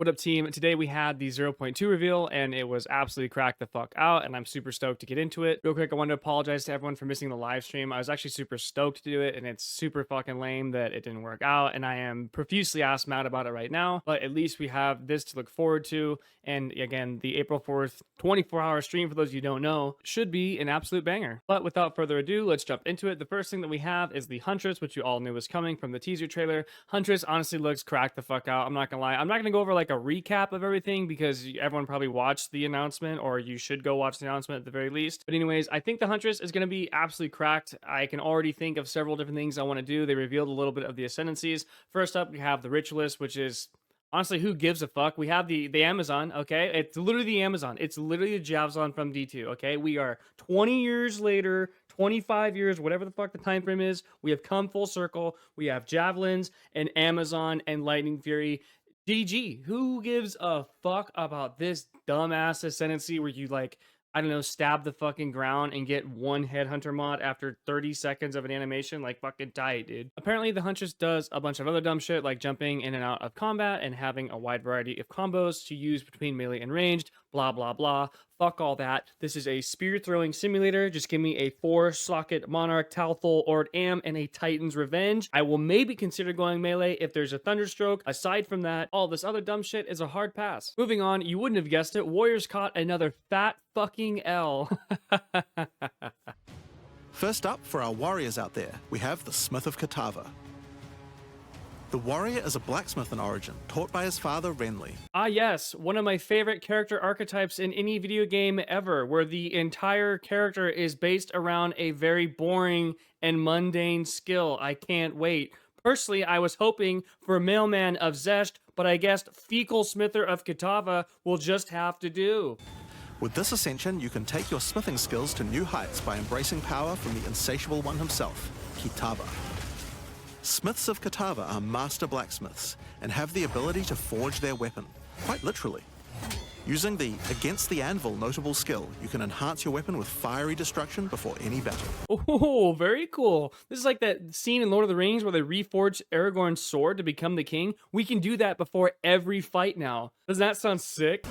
What up, team? Today we had the 0.2 reveal, and it was absolutely cracked the fuck out, and I'm super stoked to get into it. Real quick, I wanted to apologize to everyone for missing the live stream. I was actually super stoked to do it, and it's super fucking lame that it didn't work out, and I am profusely ass mad about it right now, but at least we have this to look forward to, and again, the April 4th 24-hour stream, for those of you who don't know, should be an absolute banger. But without further ado, let's jump into it. The first thing that we have is the Huntress, which you all knew was coming from the teaser trailer. Huntress honestly looks cracked the fuck out. I'm not gonna lie. I'm not gonna go over like a recap of everything because everyone probably watched the announcement, or you should go watch the announcement at the very least. But anyways, I think the Huntress is gonna be absolutely cracked. I can already think of several different things I want to do. They revealed a little bit of the ascendancies. First up, we have the Ritualist, which is honestly, who gives a fuck? We have the Amazon, okay? It's literally the Amazon. It's literally the Javzon from D2, okay? We are 20 years later, 25 years, whatever the fuck the time frame is. We have come full circle. We have Javelins and Amazon and Lightning Fury. GG. Who gives a fuck about this dumbass ascendancy where you like, I don't know, stab the fucking ground and get one headhunter mod after 30 seconds of an animation? Like, fucking tight, dude. Apparently, the Huntress does a bunch of other dumb shit, like jumping in and out of combat and having a wide variety of combos to use between melee and ranged, blah, blah, blah. Fuck all that. This is a spear throwing simulator. Just give me a 4-socket Monarch, Talthol, Ord Am, and a Titan's Revenge. I will maybe consider going melee if there's a Thunderstroke. Aside from that, all this other dumb shit is a hard pass. Moving on, you wouldn't have guessed it, Warriors caught another fat fucking L. First up, for our warriors out there, we have the Smith of Kitava. The warrior is a blacksmith in origin, taught by his father Renly. Ah yes, one of my favorite character archetypes in any video game ever, where the entire character is based around a very boring and mundane skill. I can't wait. Personally, I was hoping for a mailman of Zesht, but I guess fecal smither of Kitava will just have to do. With this ascension, you can take your smithing skills to new heights by embracing power from the insatiable one himself, Kitava. Smiths of Kitava are master blacksmiths and have the ability to forge their weapon, quite literally. Using the Against the Anvil notable skill, you can enhance your weapon with fiery destruction before any battle. Oh, very cool. This is like that scene in Lord of the Rings where they reforged Aragorn's sword to become the king. We can do that before every fight now. Doesn't that sound sick?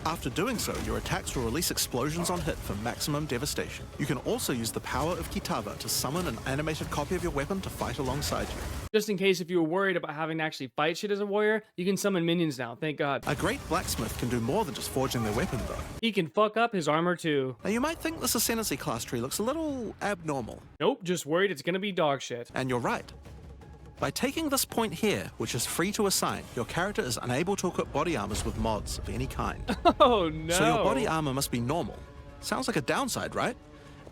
After doing so, your attacks will release explosions on hit for maximum devastation. You can also use the power of Kitava to summon an animated copy of your weapon to fight alongside you. Just in case if you were worried about having to actually fight shit as a warrior, you can summon minions now, thank God. A great blacksmith can do more than just forging their weapon, though. He can fuck up his armor too. Now, you might think this ascendancy class tree looks a little abnormal. Nope, just worried it's gonna be dog shit. And you're right. By taking this point here, which is free to assign, your character is unable to equip body armors with mods of any kind. Oh no. So your body armor must be normal. Sounds like a downside, right?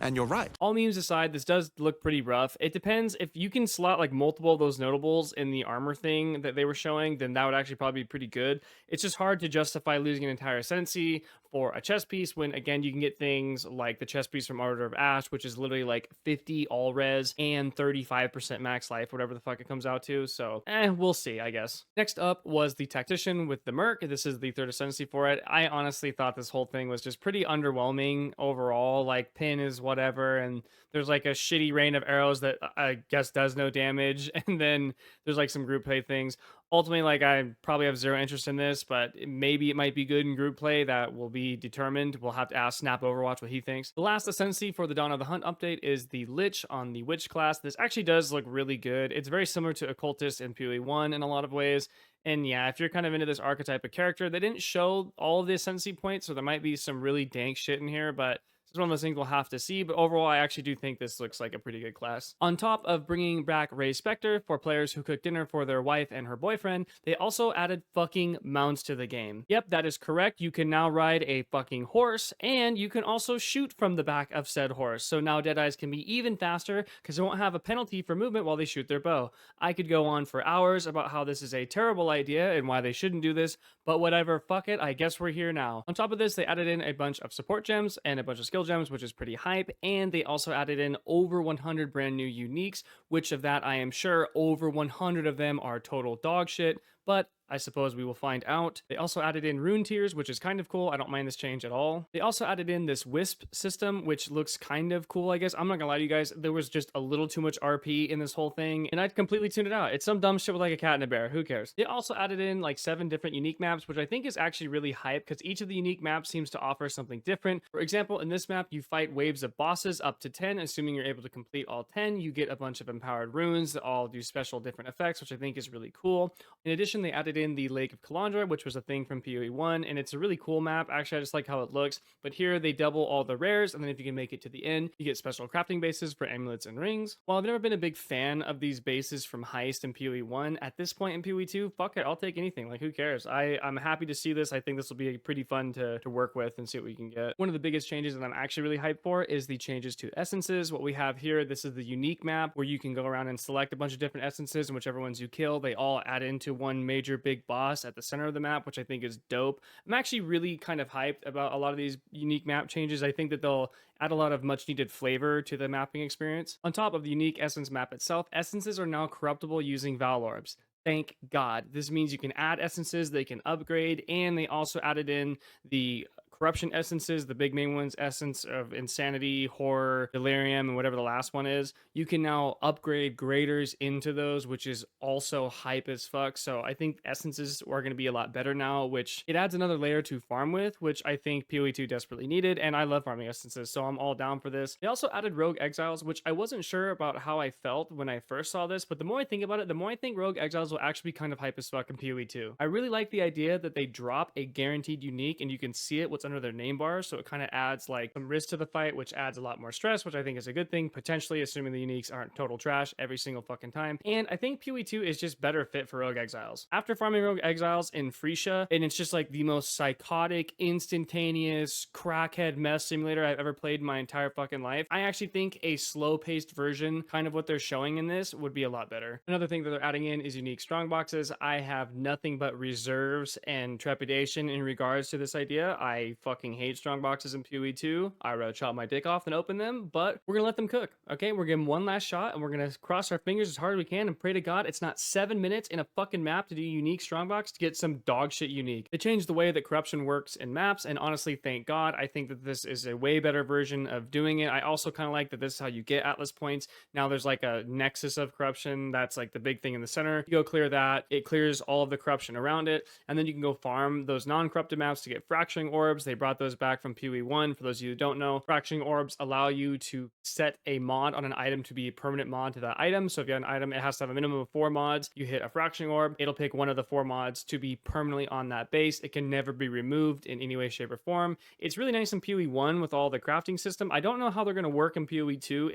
And you're right. All memes aside, this does look pretty rough. It depends. If you can slot like multiple of those notables in the armor thing that they were showing, then that would actually probably be pretty good. It's just hard to justify losing an entire ascendancy for a chess piece when, again, you can get things like the chess piece from Order of Ash, which is literally like 50 all res and 35% max life, whatever the fuck it comes out to. So, we'll see, I guess. Next up was the Tactician with the Merc. This is the third ascendancy for it. I honestly thought this whole thing was just pretty underwhelming overall. Like, pin is whatever, and there's like a shitty rain of arrows that I guess does no damage, and then there's like some group play things. Ultimately, like, I probably have zero interest in this, but maybe it might be good in group play. That will be determined. We'll have to ask Snap Overwatch what he thinks. The last ascendancy for the Dawn of the Hunt update is the Lich on the Witch class. This actually does look really good. It's very similar to Occultist and PoE 1 in a lot of ways. And yeah, if you're kind of into this archetype of character, they didn't show all of the ascendancy points, so there might be some really dank shit in here, but it's one of those things we'll have to see, but overall, I actually do think this looks like a pretty good class. On top of bringing back Ray Spectre for players who cook dinner for their wife and her boyfriend, they also added fucking mounts to the game. Yep, that is correct. You can now ride a fucking horse, and you can also shoot from the back of said horse. So now Deadeyes can be even faster because they won't have a penalty for movement while they shoot their bow. I could go on for hours about how this is a terrible idea and why they shouldn't do this, but whatever, fuck it, I guess we're here now. On top of this, they added in a bunch of support gems and a bunch of skill gems, which is pretty hype, and they also added in over 100 brand new uniques, which of that I am sure over 100 of them are total dog shit, but I suppose we will find out. They also added in rune tiers, which is kind of cool. I don't mind this change at all. They also added in this wisp system, which looks kind of cool, I guess. I'm not gonna lie to you guys, there was just a little too much RP in this whole thing, and I'd completely tuned it out. It's some dumb shit with like a cat and a bear. Who cares? They also added in like 7 different unique maps, which I think is actually really hype because each of the unique maps seems to offer something different. For example, in this map, you fight waves of bosses up to 10, assuming you're able to complete all 10. You get a bunch of empowered runes that all do special different effects, which I think is really cool. In addition, they added in the Lake of Kalandra, which was a thing from PoE 1, and it's a really cool map. Actually, I just like how it looks. But here they double all the rares, and then if you can make it to the end, you get special crafting bases for amulets and rings. While I've never been a big fan of these bases from Heist and PoE 1, at this point in PoE 2, fuck it, I'll take anything. Like, who cares? I'm happy to see this. I think this will be pretty fun to work with and see what we can get. One of the biggest changes that I'm actually really hyped for is the changes to essences. What we have here, this is the unique map where you can go around and select a bunch of different essences, and whichever ones you kill, they all add into one major big boss at the center of the map, which I think is dope. I'm actually really kind of hyped about a lot of these unique map changes. I think that they'll add a lot of much needed flavor to the mapping experience. On top of the unique essence map itself, essences are now corruptible using Val Orbs. Thank God. This means you can add essences, they can upgrade, and they also added in the corruption essences, the big main ones, essence of insanity, horror, delirium, and whatever the last one is. You can now upgrade graders into those, which is also hype as fuck. So I think essences are going to be a lot better now, which it adds another layer to farm with, which I think PoE 2 desperately needed, and I love farming essences, so I'm all down for this. They also added Rogue Exiles, which I wasn't sure about how I felt when I first saw this, but the more I think about it, the more I think Rogue Exiles will actually be kind of hype as fuck in PoE 2. I really like the idea that they drop a guaranteed unique and you can see it what's under their name bar, so it kind of adds like some risk to the fight, which adds a lot more stress, which I think is a good thing, potentially, assuming the uniques aren't total trash every single fucking time. And I think PoE 2 is just better fit for Rogue Exiles. After farming Rogue Exiles in Freesia, and it's just like the most psychotic, instantaneous, crackhead mess simulator I've ever played in my entire fucking life, I actually think a slow-paced version, kind of what they're showing in this, would be a lot better. Another thing that they're adding in is unique strongboxes. I have nothing but reserves and trepidation in regards to this idea. I fucking hate strong boxes in PoE 2. I'd rather chop my dick off than open them, but we're gonna let them cook, okay? We're giving one last shot, and we're gonna cross our fingers as hard as we can and pray to God it's not 7 minutes in a fucking map to do unique strongbox to get some dog shit unique. They changed the way that corruption works in maps, and honestly, thank God. I think that this is a way better version of doing it. I also kind of like that this is how you get Atlas points. Now there's like a nexus of corruption. That's like the big thing in the center. You go clear that, it clears all of the corruption around it, and then you can go farm those non-corrupted maps to get fracturing orbs. They brought those back from PoE 1. For those of you who don't know, fracturing orbs allow you to set a mod on an item to be a permanent mod to that item. So if you have an item, it has to have a minimum of 4 mods. You hit a fracturing orb, it'll pick one of the 4 mods to be permanently on that base. It can never be removed in any way, shape, or form. It's really nice in PoE 1 with all the crafting system. I don't know how they're going to work in PoE 2.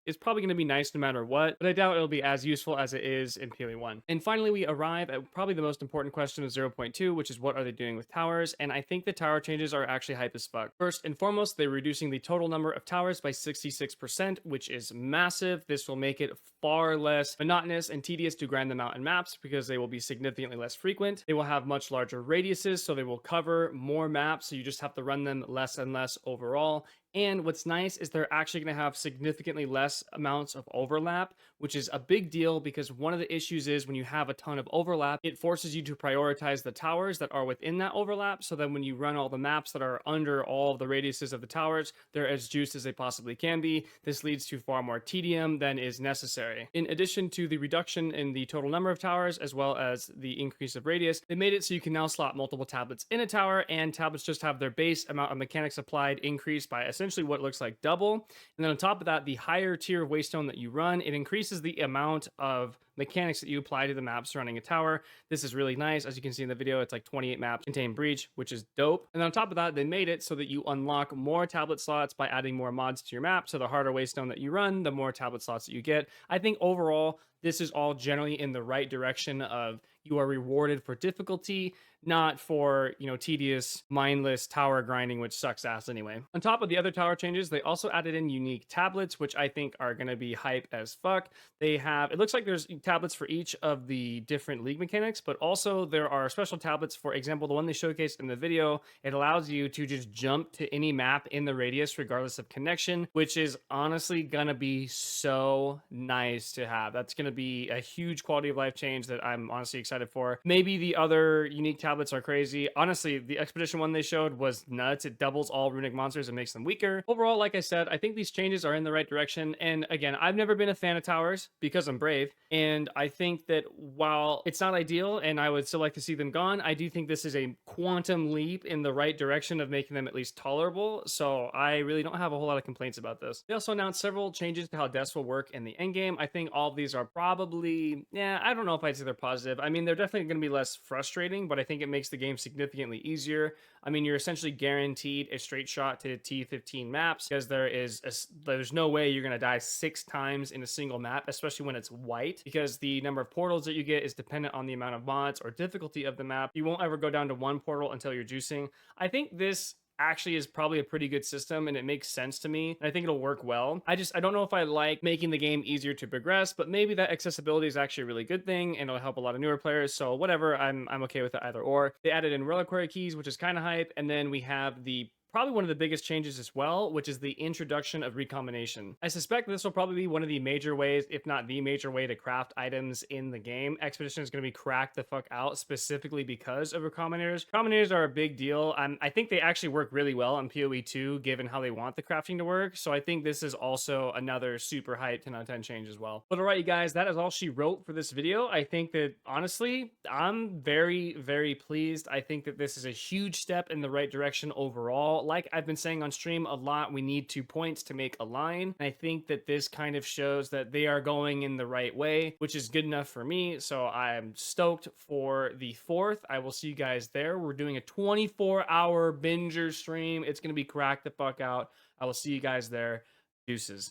It's probably going to be nice no matter what, but I doubt it'll be as useful as it is in PoE 1. And finally, we arrive at probably the most important question of 0.2, which is what are they doing with towers? And I think the tower changes are actually hype as fuck. First and foremost, they're reducing the total number of towers by 66%, which is massive. This will make it far less monotonous and tedious to grind them out in maps because they will be significantly less frequent. They will have much larger radiuses, so they will cover more maps, so you just have to run them less and less overall. And what's nice is they're actually going to have significantly less amounts of overlap, which is a big deal because one of the issues is when you have a ton of overlap, it forces you to prioritize the towers that are within that overlap. So then when you run all the maps that are under all of the radiuses of the towers, they're as juiced as they possibly can be. This leads to far more tedium than is necessary. In addition to the reduction in the total number of towers, as well as the increase of radius, they made it so you can now slot multiple tablets in a tower, and tablets just have their base amount of mechanics applied increased by essentially what looks like double. And then on top of that, the higher tier of waystone that you run, it increases the amount of mechanics that you apply to the maps surrounding a tower. This is really nice. As you can see in the video, it's like 28 maps contain breach, which is dope. And then on top of that, they made it so that you unlock more tablet slots by adding more mods to your map. So the harder waystone that you run, the more tablet slots that you get. I think overall, this is all generally in the right direction of you are rewarded for difficulty, not for, tedious, mindless tower grinding, which sucks ass anyway. On top of the other tower changes, they also added in unique tablets, which I think are going to be hype as fuck. It looks like there's tablets for each of the different league mechanics, but also there are special tablets. For example, the one they showcased in the video, it allows you to just jump to any map in the radius regardless of connection, which is honestly gonna be so nice to have. That's gonna be a huge quality of life change that I'm honestly excited excited for. Maybe the other unique tablets are crazy. Honestly, the expedition one they showed was nuts. It doubles all runic monsters and makes them weaker. Overall, like I said, I think these changes are in the right direction. And again, I've never been a fan of towers because I'm brave. And I think that while it's not ideal and I would still like to see them gone, I do think this is a quantum leap in the right direction of making them at least tolerable. So I really don't have a whole lot of complaints about this. They also announced several changes to how deaths will work in the endgame. I think all of these are probably, yeah, I don't know if I'd say they're positive. I mean, they're definitely going to be less frustrating, but I think it makes the game significantly easier. I mean, you're essentially guaranteed a straight shot to T15 maps because there's no way you're going to die 6 times in a single map, especially when it's white, because the number of portals that you get is dependent on the amount of mods or difficulty of the map. You won't ever go down to one portal until you're juicing. I think this actually is probably a pretty good system and it makes sense to me. I think it'll work well. I don't know if I like making the game easier to progress, but maybe that accessibility is actually a really good thing and it'll help a lot of newer players. So whatever, I'm okay with it either or. They added in reliquary keys, which is kind of hype, and then we have the probably one of the biggest changes as well, which is the introduction of recombination. I suspect this will probably be one of the major ways, if not the major way, to craft items in the game. Expedition is going to be cracked the fuck out specifically because of recombinators. Recombinators are a big deal. I think they actually work really well on PoE 2, given how they want the crafting to work. So I think this is also another super hype 10 out of 10 change as well. But all right, you guys, that is all she wrote for this video. I think that honestly, I'm very, very pleased. I think that this is a huge step in the right direction overall. Like I've been saying on stream a lot, we need 2 points to make a line. I think that this kind of shows that they are going in the right way, which is good enough for me. So I'm stoked for the 4th. I will see you guys there. We're doing a 24-hour binger stream. It's going to be cracked the fuck out. I will see you guys there. Deuces.